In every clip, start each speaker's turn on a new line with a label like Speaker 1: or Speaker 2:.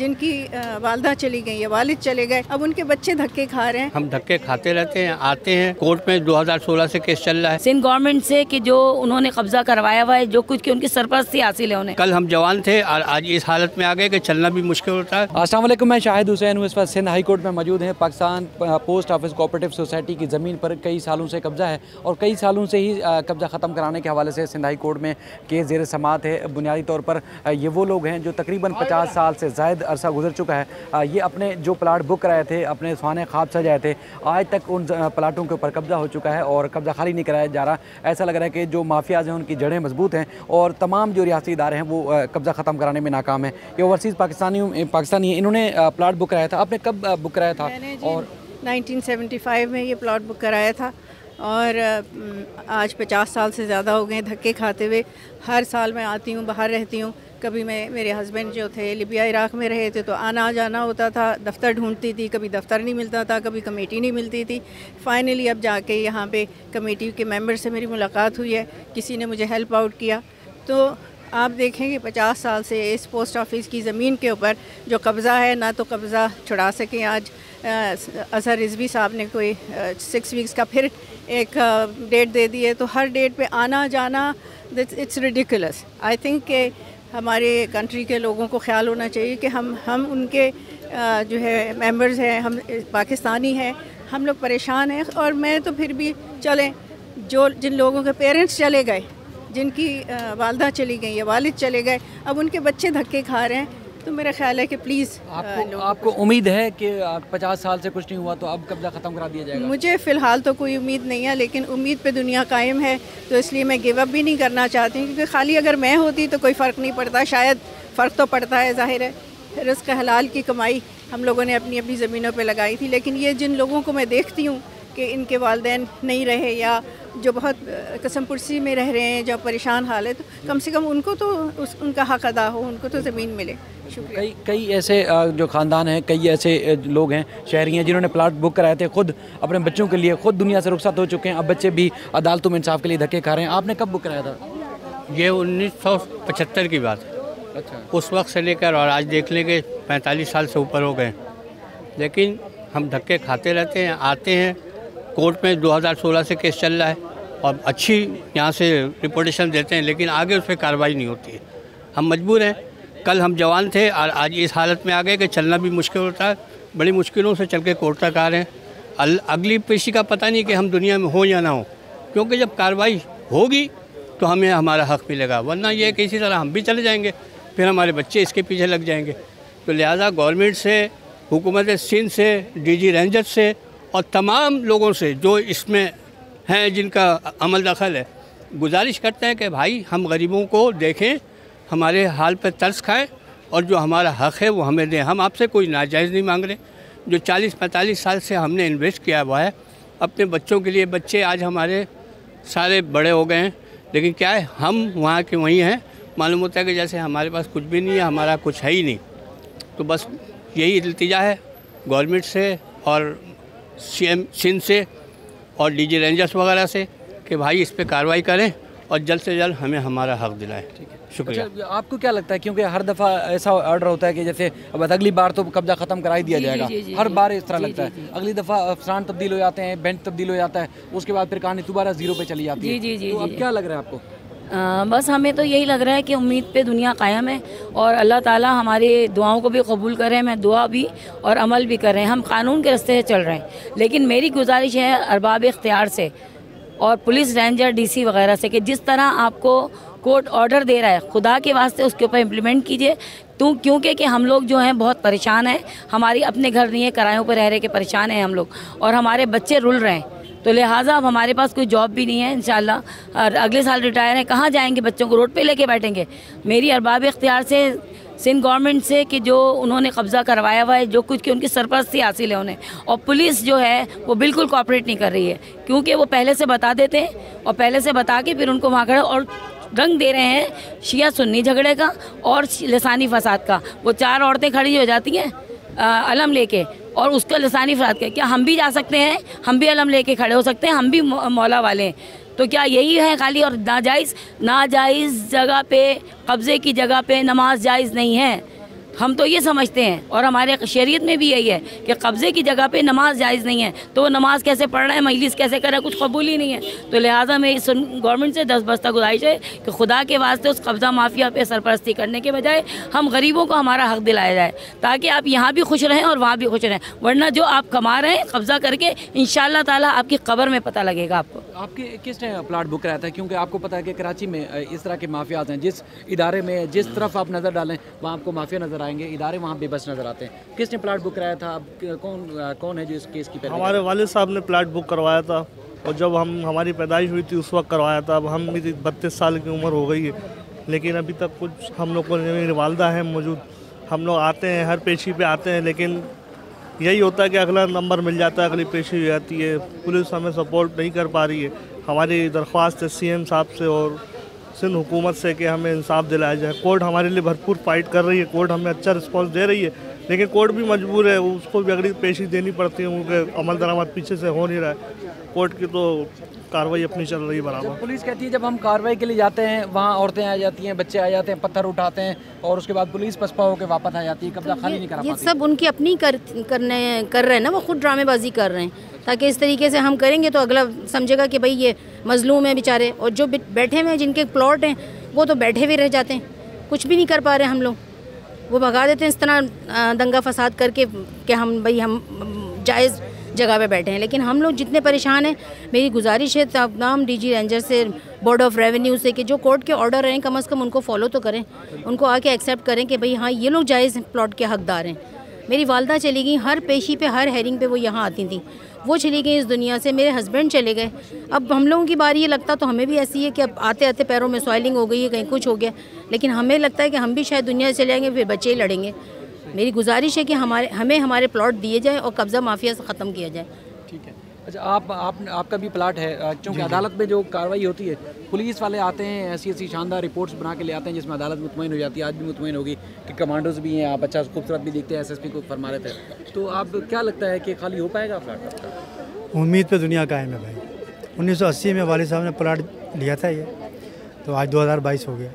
Speaker 1: जिनकी वालदा चली गई है, वालिद चले गए, अब उनके बच्चे धक्के खा रहे हैं।
Speaker 2: हम धक्के खाते रहते हैं, आते हैं, कोर्ट में 2016 से केस चल रहा है
Speaker 3: सिंध गवर्नमेंट से कि जो उन्होंने कब्जा करवाया हुआ है, जो कुछ की उनकी सरपरस्ती हासिल है उन्हें।
Speaker 2: कल हम जवान थे और आज इस हालत में आ गए कि चलना भी मुश्किल होता है।
Speaker 4: अस्सलाम वालेकुम, मैं शाहिद हुसैन हूँ। इस वक्त सिंध हाई कोर्ट में मौजूद हैं। Pakistan post office cooperative society की ज़मीन पर कई सालों से कब्जा है और कई सालों से ही कब्जा ख़त्म कराने के हवाले से सिंध हाई कोर्ट में केस ज़ेर समाअत है। बुनियादी तौर पर ये वो लोग हैं जो तकरीबन 50 साल से ज़ायद अरसा गुजर चुका है। ये अपने जो प्लाट बुक कराए थे, अपने सुहाने ख्वाब सजाए थे, आज तक उन प्लाटों के ऊपर कब्जा हो चुका है और कब्जा खाली नहीं कराया जा रहा। ऐसा लग रहा है कि जो माफियाज हैं उनकी जड़ें मजबूत हैं और तमाम जो रियासती इदारे हैं वो कब्जा ख़त्म कराने में नाकाम है। ये ओवरसीज़ पाकिस्तानी इन्होंने प्लाट बुक कराया था। आपने कब बुक कराया था?
Speaker 1: और 1975 में ये प्लाट बुक कराया था और आज 50 साल से ज़्यादा हो गए धक्के खाते हुए। हर साल मैं आती हूँ, बाहर रहती हूँ। कभी मेरे हस्बैंड जो थे लिबिया इराक़ में रहे थे तो आना जाना होता था, दफ्तर ढूंढती थी, कभी दफ्तर नहीं मिलता था, कभी कमेटी नहीं मिलती थी। फ़ाइनली अब जाके यहाँ पे कमेटी के मेंबर से मेरी मुलाकात हुई है, किसी ने मुझे हेल्प आउट किया। तो आप देखेंगे 50 साल से इस पोस्ट ऑफिस की ज़मीन के ऊपर जो कब्ज़ा है, ना तो कब्ज़ा छुड़ा सकें। आज अज़हर रिजवी साहब ने कोई 6 वीक्स का फिर एक डेट दे दी है, तो हर डेट पे आना जाना इट्स रिडिकुलस। आई थिंक कि हमारे कंट्री के लोगों को ख्याल होना चाहिए कि हम उनके जो है मेंबर्स हैं, हम पाकिस्तानी हैं, हम लोग परेशान हैं। और मैं तो फिर भी चलें, जिन लोगों के पेरेंट्स चले गए, जिनकी वालदा चली गई है, वालिद चले गए, अब उनके बच्चे धक्के खा रहे हैं, तो मेरा ख्याल है कि प्लीज़
Speaker 4: आपको उम्मीद है कि 50 साल से कुछ नहीं हुआ तो अब कब्जा ख़त्म करा दिया जाएगा?
Speaker 1: मुझे फ़िलहाल तो कोई उम्मीद नहीं है, लेकिन उम्मीद पे दुनिया कायम है, तो इसलिए मैं गिव अप भी नहीं करना चाहती, क्योंकि खाली अगर मैं होती तो कोई फ़र्क नहीं पड़ता। शायद फ़र्क तो पड़ता है, ज़ाहिर है। रिज़्क़ हलाल की कमाई हम लोगों ने अपनी अपनी ज़मीनों पर लगाई थी, लेकिन ये जिन लोगों को मैं देखती हूँ कि इनके वालिदैन नहीं रहे या जो बहुत कसम पुरसी में रह रहे हैं, जो परेशान हाल है, तो कम से कम उनको तो उनका हक़ अदा हो, उनको तो ज़मीन मिले।
Speaker 4: कई ऐसे जो ख़ानदान हैं, कई ऐसे लोग हैं, शहरी हैं, जिन्होंने प्लाट बुक कराए थे, खुद अपने बच्चों के लिए खुद दुनिया से रुखसत हो चुके हैं। अब बच्चे भी अदालतों में इंसाफ के लिए धक्के खा रहे हैं। आपने कब बुक कराया था?
Speaker 2: ये 1975 की बात है।
Speaker 4: अच्छा।
Speaker 2: उस वक्त से लेकर और आज देख लेंगे 45 साल से ऊपर हो गए, लेकिन हम धक्के खाते रहते हैं, आते हैं, कोर्ट में 2016 से केस चल रहा है और अच्छी यहाँ से रिपोर्टेशन देते हैं, लेकिन आगे उस पर कार्रवाई नहीं होती है। हम मजबूर हैं। कल हम जवान थे और आज इस हालत में आ गए कि चलना भी मुश्किल होता है। बड़ी मुश्किलों से चल के कोर्ट तक आ रहे हैं। अगली पेशी का पता नहीं कि हम दुनिया में हो या ना हो, क्योंकि जब कार्रवाई होगी तो हमें हमारा हक़ मिलेगा, वरना ये कि इसी तरह हम भी चले जाएंगे, फिर हमारे बच्चे इसके पीछे लग जाएंगे। तो लिहाजा गवर्नमेंट से, हुकूमत सिंध से, DG रेंजर से और तमाम लोगों से जो इसमें हैं, जिनका अमल दखल है, गुजारिश करते हैं कि भाई हम गरीबों को देखें, हमारे हाल पर तरस खाएं और जो हमारा हक़ है वो हमें दें। हम आपसे कोई नाजायज़ नहीं मांग रहे। जो 40-45 साल से हमने इन्वेस्ट किया हुआ है अपने बच्चों के लिए, बच्चे आज हमारे सारे बड़े हो गए हैं, लेकिन क्या है, हम वहाँ के वहीं हैं। मालूम होता है कि जैसे हमारे पास कुछ भी नहीं है, हमारा कुछ है ही नहीं। तो बस यही इल्तिजा है गवर्नमेंट से और CM सिंध से और DG रेंजर्स वगैरह से कि भाई इस पर कार्रवाई करें और जल्द से जल्द हमें हमारा हक़ दिलाएं। ठीक है, शुक्रिया।
Speaker 4: अच्छा, आपको क्या लगता है, क्योंकि हर दफ़ा ऐसा ऑर्डर होता है कि जैसे अब अगली बार तो कब्जा ख़त्म करा ही दिया जाएगा, हर बार इस तरह लगता है, अगली दफ़ा अफसरान तब्दील हो जाते हैं, बेंच तब्दील हो जाता है, उसके बाद फिर कहानी दोबारा ज़ीरो पे चली जाती है। तो अब क्या लग रहा है आपको?
Speaker 3: बस हमें तो यही लग रहा है कि उम्मीद पे दुनिया कायम है और अल्लाह ताला हमारी दुआओं को भी कबूल करें। मैं दुआ भी और अमल भी कर रहे हैं, हम कानून के रास्ते से चल रहे हैं। लेकिन मेरी गुजारिश है अरबाब इख्तियार से और पुलिस रेंजर DC वगैरह से कि जिस तरह आपको कोर्ट ऑर्डर दे रहा है, खुदा के वास्ते उसके ऊपर इम्प्लीमेंट कीजिए। क्योंकि कि हम लोग जो हैं बहुत परेशान हैं, हमारी अपने घर नहीं है, किरायों पर रह रहे के परेशान हैं हम लोग और हमारे बच्चे रुल रहे हैं। तो लिहाजा अब हमारे पास कोई जॉब भी नहीं है इंशाल्लाह, और अगले साल रिटायर है, कहाँ जाएंगे, बच्चों को रोड पे लेके बैठेंगे। मेरी अरबाब इख्तियार से सिंध गवर्नमेंट से कि जो उन्होंने कब्ज़ा करवाया हुआ है, जो कुछ की उनकी सरपरस्ती हासिल है उन्हें, और पुलिस जो है वो बिल्कुल कोऑपरेट नहीं कर रही है, क्योंकि वो पहले से बता देते हैं और पहले से बता के फिर उनको वहाँ खड़े और रंग दे रहे हैं शिया सुन्नी झगड़े का और लिसानी फसाद का। वो 4 औरतें खड़ी हो जाती हैं अलम लेके और उसका लिसानी फसाद का, क्या हम भी जा सकते हैं, हम भी अलम लेके खड़े हो सकते हैं, हम भी मौला वाले हैं? तो क्या यही है खाली? और नाजायज़ जगह पे, कब्ज़े की जगह पे नमाज जायज़ नहीं है। हम तो ये समझते हैं और हमारे शरीयत में भी यही है कि कब्ज़े की जगह पे नमाज जायज़ नहीं है, तो वो नमाज कैसे पढ़ रहा है, मजलिस कैसे कर रहा है, कुछ कबूल ही नहीं है। तो लिहाजा मैं इस गवर्नमेंट से 10 बस्ता गुजारिश है कि खुदा के वास्ते उस कब्ज़ा माफिया पे सरपरस्ती करने के बजाय हम गरीबों को हमारा हक दिलाया जाए, ताकि आप यहाँ भी खुश रहें और वहाँ भी खुश रहें। वरना जो आप कमा रहे हैं कब्ज़ा करके, इंशाअल्लाह ताला आपकी कब्र में पता लगेगा आपको।
Speaker 4: आपके किसने प्लाट बुक कराया था? क्योंकि आपको पता है कि कराची में इस तरह के माफियाज हैं, जिस इदारे में जिस तरफ आप नज़र डालें वहाँ आपको माफिया नज़र आएंगे, इदारे वहाँ बेबस नज़र आते हैं। किसने प्लाट बुक कराया था? कौन है जो इस केस की पहले?
Speaker 5: हमारे वालिद साहब ने प्लाट बुक करवाया था, और जब हमारी पैदाइश हुई थी उस वक्त करवाया था। अब हम भी 32 साल की उम्र हो गई है, लेकिन अभी तक कुछ हम लोग को, मेरी वालदा है मौजूद, हम लोग आते हैं, हर पेशी पे आते हैं, लेकिन यही होता है कि अगला नंबर मिल जाता है, अगली पेशी हो जाती है। पुलिस हमें सपोर्ट नहीं कर पा रही है। हमारी दरख्वास्त है CM साहब से और सिंध हुकूमत से कि हमें इंसाफ दिलाया जाए। कोर्ट हमारे लिए भरपूर फाइट कर रही है, कोर्ट हमें अच्छा रिस्पॉन्स दे रही है, लेकिन कोर्ट भी मजबूर है, उसको भी अगली पेशी देनी पड़ती है, उनके अमल दरामद पीछे से हो नहीं रहा है। कोर्ट की तो कार्रवाई अपनी चल रही है बराबर।
Speaker 4: पुलिस कहती है जब हम कार्रवाई के लिए जाते हैं वहाँ औरतें आ जाती हैं, बच्चे आ जाते हैं, पत्थर उठाते हैं, और उसके बाद पुलिस पसपा होकर वापस आ जाती है, कब्जा खाली नहीं करा पाती।
Speaker 6: ये सब उनकी अपनी कर रहे हैं ना, वो खुद ड्रामेबाजी कर रहे हैं, ताकि इस तरीके से हम करेंगे तो अगला समझेगा कि भाई ये मजलूम है बेचारे, और जो बैठे हुए हैं जिनके प्लॉट हैं वो तो बैठे हुए रह जाते हैं, कुछ भी नहीं कर पा रहे हम लोग। वो भगा देते हैं इस तरह दंगा फसाद करके कि हम जायज़ जगह पे बैठे हैं। लेकिन हम लोग जितने परेशान हैं, मेरी गुजारिश है तमाम DG रेंजर से, बोर्ड ऑफ रेवेन्यू से, कि जो कोर्ट के ऑर्डर हैं कम से कम उनको फॉलो तो करें, उनको आके एक्सेप्ट करें कि भाई हाँ ये लोग जायज़ प्लॉट के हकदार हैं। मेरी वालदा चली गई, हर पेशी पे हर हेयरिंग पे वो यहाँ आती थी, वो चली गई इस दुनिया से, मेरे हस्बैंड चले गए। अब हम लोगों की बारी, ये लगता तो हमें भी ऐसी है कि अब आते आते पैरों में सॉइलिंग हो गई है, कहीं कुछ हो गया, लेकिन हमें लगता है कि हम भी शायद दुनिया से चले जाएंगे, फिर बच्चे ही लड़ेंगे। मेरी गुजारिश है कि हमें हमारे प्लॉट दिए जाए और कब्ज़ा माफिया से ख़त्म किया जाए।
Speaker 4: ठीक है। अच्छा, आपका भी प्लाट है, क्योंकि अदालत में जो कार्रवाई होती है, पुलिस वाले आते हैं, ऐसी शानदार रिपोर्ट्स बना के ले आते हैं जिसमें अदालत मुतमईन हो जाती है। आज भी मुतमईन होगी कि कमांडोज भी हैं, आप अच्छा खूबसूरत भी दिखते हैं, SSP को फरमा रहे थे। तो आप क्या लगता है कि खाली हो पाएगा प्लाट आपका?
Speaker 7: उम्मीद पे दुनिया कायम है भाई। 1980 में वालिद साहब ने प्लाट लिया था ये, तो आज 2022 हो गया।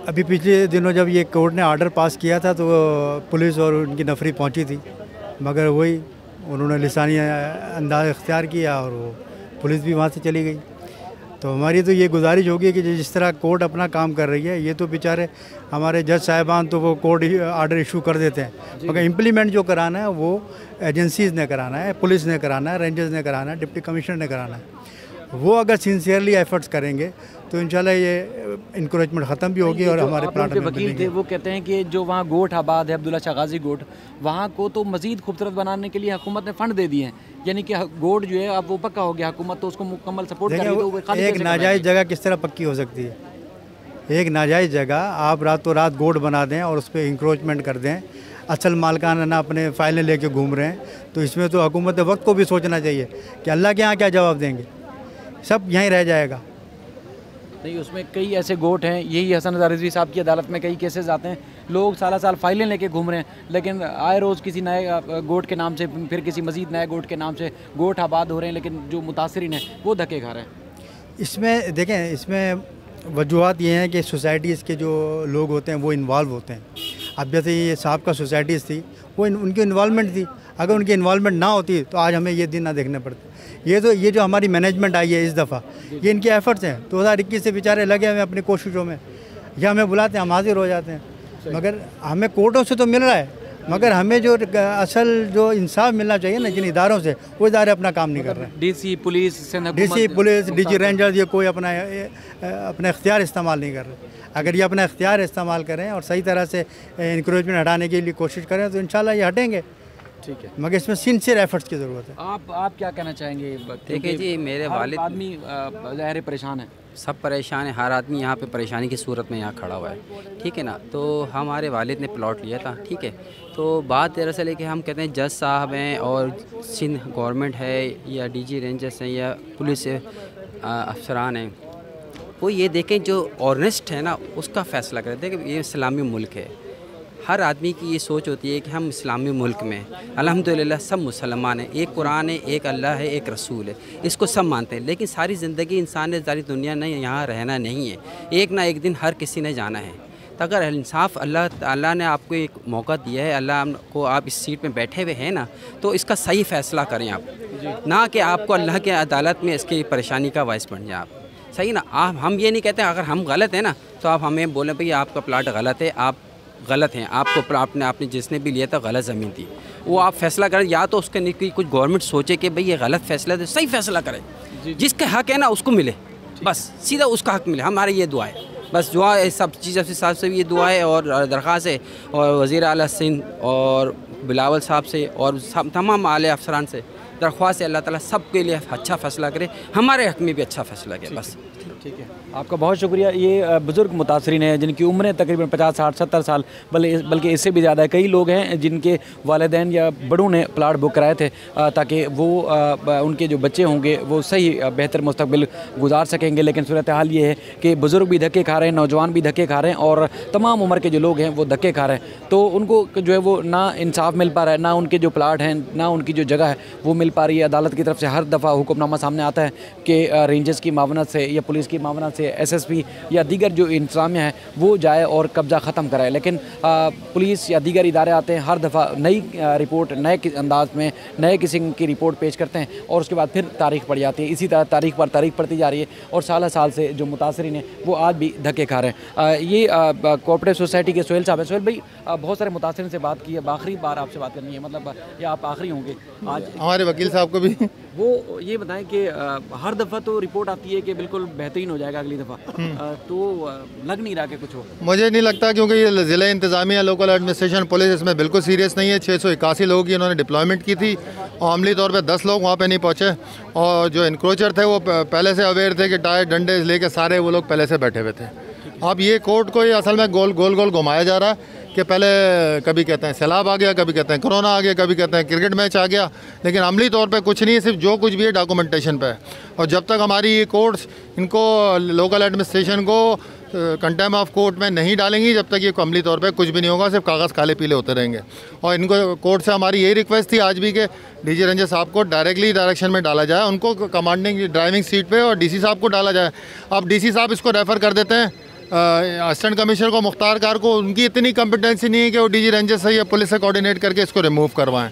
Speaker 7: अभी पिछले दिनों जब ये कोर्ट ने ऑर्डर पास किया था तो पुलिस और उनकी नफरी पहुंची थी, मगर वही उन्होंने लिसानी अंदाज इख्तियार किया और वो पुलिस भी वहाँ से चली गई। तो हमारी तो ये गुजारिश होगी कि जिस तरह कोर्ट अपना काम कर रही है, ये तो बेचारे हमारे जज साहिबान तो वो कोर्ट ऑर्डर इशू कर देते हैं, मगर इम्प्लीमेंट जो कराना है वो एजेंसीज़ ने कराना है, पुलिस ने कराना है, रेंजर्स ने कराना है, डिप्टी कमिश्नर ने कराना है। वो अगर सिंसियरली एफर्ट्स करेंगे तो इंशाल्लाह ये इंक्रोचमेंट ख़त्म भी होगी और हमारे प्लाट में
Speaker 4: वकील थे वो कहते हैं कि जो वहाँ गोठ आबाद है, अब्दुल्ला शाह गाजी गोठ, वहाँ को तो मज़ीद खूबसूरत बनाने के लिए हुकूमत ने फ़ंड दे दिए हैं, यानी कि गोठ जो है अब वो पक्का हो गया, हुकूमत तो उसको मुकम्मल सपोर्ट कर रही है।
Speaker 7: एक नाजायज़ जगह किस तरह पक्की हो सकती है? एक नाजायज़ जगह आप रातों रात गोठ बना दें और उस पर इंक्रोचमेंट कर दें, असल मालकान ना अपने फाइलें लेके घूम रहे हैं, तो इसमें तो हुकूमत वक्त को भी सोचना चाहिए कि अल्लाह के यहाँ क्या जवाब देंगे, सब यहीं रह जाएगा।
Speaker 4: नहीं, उसमें कई ऐसे गोट हैं, यही हसन रज़ा रिजवी साहब की अदालत में कई केसेस आते हैं, लोग साल साल फाइलें लेके घूम रहे हैं, लेकिन आए रोज़ किसी नए गोट के नाम से, फिर किसी मज़ीद नए गोट के नाम से गोट आबाद हो रहे हैं, लेकिन जो मुतासरीन हैं वो धक्के खा रहे हैं।
Speaker 7: इसमें देखें, इसमें वजूहत ये हैं कि सोसाइटीज़ के जो लोग होते हैं वो इन्वॉल्व होते हैं। अब जैसे ये साहब का सोसाइटीज़ थी, वो उनकी इन्वॉल्वमेंट थी, अगर उनकी इन्वॉल्वमेंट ना होती तो आज हमें ये दिन ना देखने पड़ते। ये जो हमारी मैनेजमेंट आई है इस दफ़ा, ये इनके एफर्ट्स हैं। 2021 से बेचारे लगे हुए अपनी कोशिशों में, या हमें बुलाते हैं, हम हाजिर हो जाते हैं, मगर हमें कोर्टों से तो मिल रहा है, मगर हमें जो असल जो इंसाफ मिलना चाहिए ना जिन इदारों से, वो इदारे अपना काम नहीं कर रहे हैं।
Speaker 4: DC पुलिस,
Speaker 7: DG रेंजर्स, ये कोई अपना इख्तियार इस्तेमाल नहीं कर रहे। अगर ये अपना इख्तियार इस्तेमाल करें और सही तरह से इंक्रोचमेंट हटाने के लिए कोशिश करें तो इंशाल्लाह ये हटेंगे।
Speaker 4: ठीक है,
Speaker 7: मगर इसमें सिंसियर एफर्ट्स की ज़रूरत है।
Speaker 4: आप क्या कहना चाहेंगे?
Speaker 8: देखिए जी, मेरे वालिद
Speaker 4: आदमी ज़ाहिर परेशान है,
Speaker 8: सब परेशान है, हर आदमी यहाँ पे परेशानी की सूरत में यहाँ खड़ा हुआ है, ठीक है ना। तो हमारे वालिद ने प्लॉट लिया था, ठीक है। तो बात दरअसल है कि हम कहते हैं जज साहब हैं और सिंध गवर्नमेंट है या DG रेंजर्स हैं या पुलिस अफसरान हैं, वो ये देखें जो ऑनेस्ट है ना उसका फ़ैसला करें। देखें, ये इस्लामी मुल्क है, हर आदमी की ये सोच होती है कि हम इस्लामी मुल्क में अल्हम्दुलिल्लाह सब मुसलमान हैं, एक कुरान है, एक अल्लाह है, एक रसूल है, इसको सब मानते हैं। लेकिन सारी ज़िंदगी इंसान ने सारी दुनिया ने यहाँ रहना नहीं है, एक ना एक दिन हर किसी ने जाना है। तो अगर इंसाफ अल्लाह ने आपको एक मौका दिया है, अल्लाह को आप इस सीट में बैठे हुए हैं ना, तो इसका सही फ़ैसला करें आप, ना कि आपको अल्लाह के अदालत में इसकी परेशानी का बायस बन जाए आप। सही ना, आप हम ये नहीं कहते अगर हम गलत हैं ना तो आप हमें बोलें भाई आपका प्लाट गलत है, आप गलत हैं, आपको आपने जिसने भी लिया था गलत ज़मीन थी, वो आप फैसला करें। या तो उसके नहीं कुछ गवर्नमेंट सोचे कि भाई ये गलत फैसला है, सही फैसला करे, जिसका हक है ना उसको मिले, बस सीधा उसका हक मिले। हमारी ये दुआ है, बस दुआ है, सब चीज़ साहब से भी ये दुआ है और दरख्वास्त है, और वज़ीर आला सिंध और बिलावल साहब से और सब तमाम आले अफसरान से दरख्वास्त है, अल्लाह ताला सबके लिए अच्छा फ़ैसला करे, हमारे हक़ में भी अच्छा फ़ैसला करे। बस
Speaker 4: ठीक है, आपका बहुत शुक्रिया। ये बुज़ुर्ग मुतासरीन हैं जिनकी उम्रें तकरीबन 50, 60, 70 साल बल्कि इससे भी ज़्यादा है। कई लोग हैं जिनके वालिदैन या बड़ों ने प्लाट बुक कराए थे ताकि वो उनके जो बच्चे होंगे वो सही बेहतर मुस्तकबिल गुजार सकेंगे। लेकिन सूरत हाल ये है कि बुज़ुर्ग भी धक्के खा रहे हैं, नौजवान भी धक्के खा रहे हैं और तमाम उम्र के जो लोग हैं वो धक्के खा रहे हैं। तो उनको जो है वो ना इंसाफ मिल पा रहा है, ना उनके जो प्लाट हैं, ना उनकी जो जगह है वो मिल पा रही है। अदालत की तरफ से हर दफ़ा हुक्मनामा सामने आता है कि रेंजर्स की मावनत से या पुलिस की मावनत से SSP या दीगर जो इंतज़ामिया है वो जाए और कब्ज़ा ख़त्म कराए। लेकिन पुलिस या दीगर इदारे आते हैं, हर दफ़ा नई रिपोर्ट नए अंदाज में नए किस्म की रिपोर्ट पेश करते हैं और उसके बाद फिर तारीख पड़ जाती है। इसी तरह तारीख पर तारीख पड़ती जा रही है और साल साल से जो मुतासरीन हैं वो आज भी धक्के खा रहे हैं। ये कोऑपरेटिव सोसाइटी के सोहेल साहब हैं। सोहेल भाई, बहुत सारे मुतासरीन से बात की है, आखिरी बार आपसे बात करनी है, मतलब या आप आखिरी होंगे आज?
Speaker 9: हमारे वकील साहब को भी
Speaker 4: वो ये बताएं कि हर दफ़ा तो रिपोर्ट आती है कि बिल्कुल बेहतरीन हो जाएगा अगली दफ़ा, तो लग नहीं रहा कि कुछ हो।
Speaker 9: मुझे नहीं लगता, क्योंकि ये ज़िला इंतज़ामिया, लोकल एडमिनिस्ट्रेशन, पुलिस इसमें बिल्कुल सीरियस नहीं है। 681 लोगों की इन्होंने डिप्लॉयमेंट की थी और अमली तौर पे 10 लोग वहाँ पे नहीं पहुँचे और जो इंक्रोचर थे वो पहले से अवेयर थे कि टायर डंडे लेके सारे वो लोग पहले से बैठे हुए थे। अब ये कोर्ट को ये असल में गोल गोल घुमाया जा रहा है कि पहले कभी कहते हैं सैलाब आ गया, कभी कहते हैं कोरोना आ गया, कभी कहते हैं क्रिकेट मैच आ गया, लेकिन अमली तौर पे कुछ नहीं है, सिर्फ जो कुछ भी है डॉक्यूमेंटेशन पे है। और जब तक हमारी ये कोर्ट्स इनको लोकल एडमिनिस्ट्रेशन को कंटेम्प्ट ऑफ कोर्ट में नहीं डालेंगी, जब तक ये अमली तौर पे कुछ भी नहीं होगा, सिर्फ कागज़ काले पीले होते रहेंगे। और इनको कोर्ट से हमारी यही रिक्वेस्ट थी आज भी कि DG रंजन साहब को डायरेक्टली डायरेक्शन में डाला जाए, उनको कमांडिंग ड्राइविंग सीट पे, और DC साहब को डाला जाए। अब DC साहब इसको रेफ़र कर देते हैं असिस्टेंट कमिश्नर को, मुख्तार कार को, उनकी इतनी कॉम्पिटेंसी नहीं है कि वो DG रेंजर से या पुलिस से कोऑर्डिनेट करके इसको रिमूव करवाएं।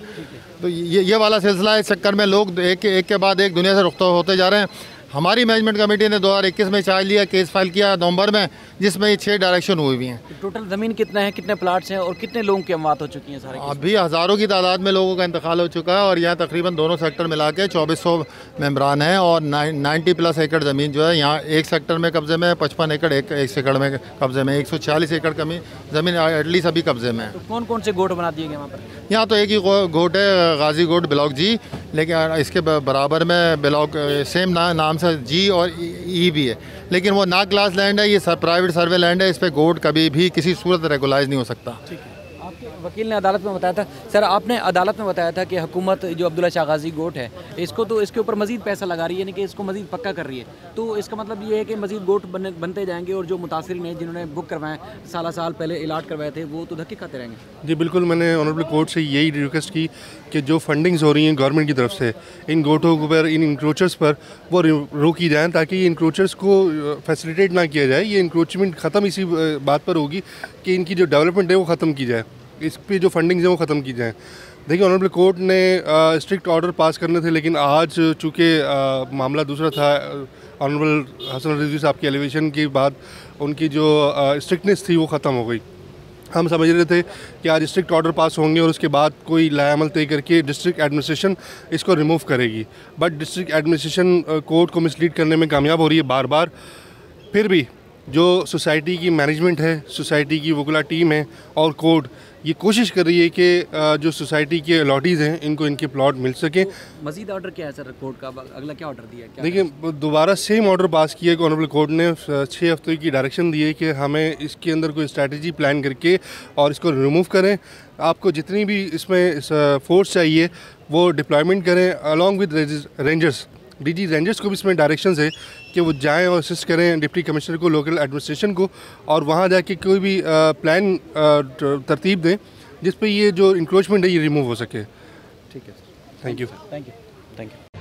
Speaker 9: तो ये वाला सिलसिला है। इस चक्कर में लोग एक के बाद एक दुनिया से रुखता होते जा रहे हैं। हमारी मैनेजमेंट कमेटी ने 2021 में चार्ज लिया, केस फाइल किया नवंबर में, जिसमें ये 6 डायरेक्शन हुई हुई हैं।
Speaker 4: टोटल ज़मीन कितना है, कितने प्लाट्स हैं और कितने लोगों की अमवात हो चुकी हैं? सारे
Speaker 9: अभी हज़ारों की तादाद में लोगों का इंतकाल हो चुका है और यहाँ तकरीबन दोनों सेक्टर मिला के 2400 मेम्बरान हैं और 90+ एकड़ ज़मीन जो है यहाँ एक सेक्टर में कब्ज़े में है, 55 एकड़ एक सेक्टर में कब्ज़े में, 140 एकड़ ज़मीन एटलीस्ट अभी कब्ज़े में है।
Speaker 4: तो कौन कौन से गोट बना दिए गए वहाँ पर?
Speaker 9: यहाँ तो एक ही गोट है, गाजी गोट ब्लॉक G, लेकिन इसके बराबर में ब्लॉक सेम नाम से G और E भी है, लेकिन वो ना क्लास लैंड है, ये प्राइवेट सर्वे लैंड है, इस पर गोट कभी भी किसी सूरत रेगुलाइज नहीं हो सकता।
Speaker 4: आपके वकील ने अदालत में बताया था, सर आपने अदालत में बताया था कि हुकूमत जो अब्दुल्ला शाह गाजी गोट है इसको तो इसके ऊपर मज़ीद पैसा लगा रही है, यानी कि इसको मज़ीद पक्का कर रही है, तो इसका मतलब ये है कि मज़ीद गोट बनते जाएंगे और जो मुतासरीन हैं जिन्होंने बुक करवाएं साल पहले इलाट करवाए थे वो तो धक्के खाते रहेंगे।
Speaker 10: जी बिल्कुल, मैंने ऑनरेबल कोर्ट से यही रिक्वेस्ट की कि जो फंडिंग्स हो रही हैं गवर्नमेंट की तरफ से इन गोटों पर, इन इंक्रोचर्स पर वो रोकी जाएँ ताकि ये इंक्रोचर्स को फैसिलिटेट ना किया जाए। ये इंक्रोचमेंट ख़त्म इसी बात पर होगी कि इनकी जो डेवलपमेंट है वो ख़त्म की जाए, इस पे जो फंडिंग्स हैं वो ख़त्म की जाए। देखिए ऑनरेबल कोर्ट ने स्ट्रिक्ट ऑर्डर पास करने थे, लेकिन आज चूँकि मामला दूसरा था, ऑनरेबल हसन रिजवी साहब की एलिवेशन के बाद उनकी जो स्ट्रिक्टनेस थी वो ख़त्म हो गई। हम समझ रहे थे कि आज स्ट्रिक्ट ऑर्डर पास होंगे और उसके बाद कोई लायामल तय करके डिस्ट्रिक्ट एडमिनिस्ट्रेशन इसको रिमूव करेगी, बट डिस्ट्रिक्ट एडमिनिस्ट्रेशन कोर्ट को मिसलीड करने में कामयाब हो रही है बार बार। फिर भी जो सोसाइटी की मैनेजमेंट है, सोसाइटी की वकला टीम है और कोर्ट ये कोशिश कर रही है कि जो सोसाइटी के अलॉटीज़ हैं इनको इनके प्लॉट मिल सकें।
Speaker 4: मज़ीद ऑर्डर क्या है सर कोर्ट का, अगला क्या ऑर्डर दिया है?
Speaker 10: देखिए दोबारा सेम ऑर्डर पास किया कि ऑनरेबल कोर्ट ने 6 हफ्ते की डायरेक्शन दी है कि हमें इसके अंदर कोई स्ट्रैटेजी प्लान करके और इसको रिमूव करें। आपको जितनी भी इसमें फोर्स चाहिए वो डिप्लॉयमेंट करें along with rangers. DG rangers को भी इसमें डायरेक्शंस है कि वो जाएं और असिस्ट करें डिप्टी कमिश्नर को, लोकल एडमिनिस्ट्रेशन को, और वहाँ जाके कोई भी प्लान तरतीब दें जिस पे ये जो इंक्रोचमेंट है ये रिमूव हो सके।
Speaker 4: ठीक है,
Speaker 10: थैंक यू।
Speaker 4: Thank you.